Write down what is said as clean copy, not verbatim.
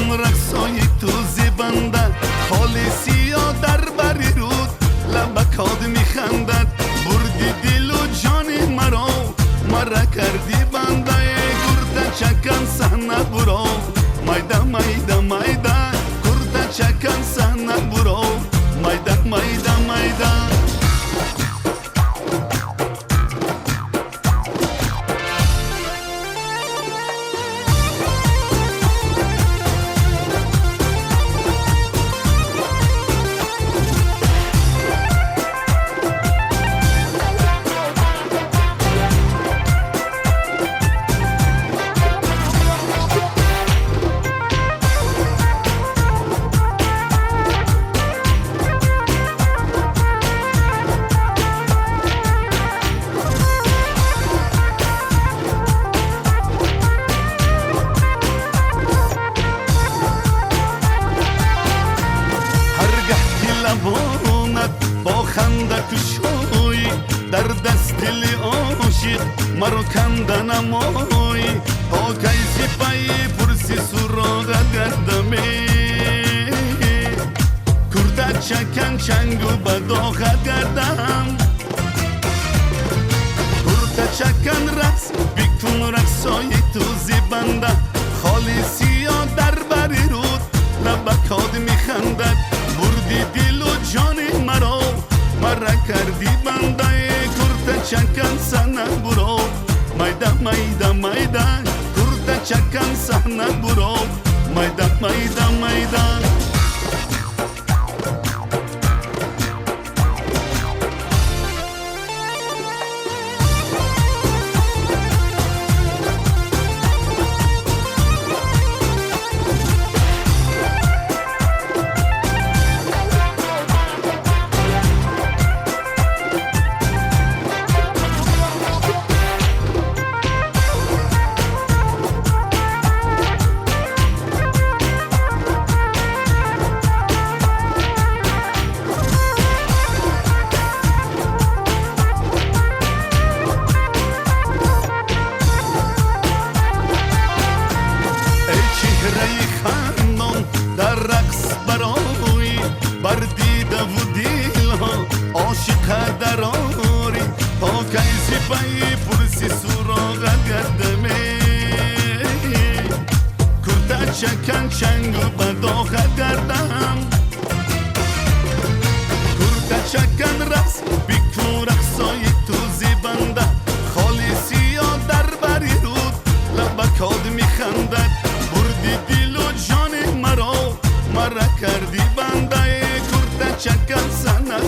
کن رقصای تو زیبنده خالصی ها در بری رود لبکاد میخندد بردی دل و جان مرا کردی بنده کرده چکن سحنه برو مایده مایده مایده کرده چکن سحنه برو مایده مایده مایده با خنده کشوی در دست دل عاشق مرا کنده نمای تا کیسی پای پرسی سراغ گردمه کرده چکن چنگ و بداخ گردم کرده چکن رقص بیکن رقصای تو زیبنده خالصی ها در بری رود لبکاد میخندد بردی دل و جان مرا کردی بنده کرده چکن سحنه برو مایده مایده مایده کرده چکن سحنه برو مایده مایده مایده در رقص برای بردیده و دیل ها عاشق دراری تا کیسی پای پرسی سراغ گردمه کرده چکن چنگ و بداخ گردم کرده چکن رقص بیکن رقصای تو زیبنده خالصی ها در بری رود لبکاد میخندد بردی دل و جان مرا کردی بنده کرده چکن سحنه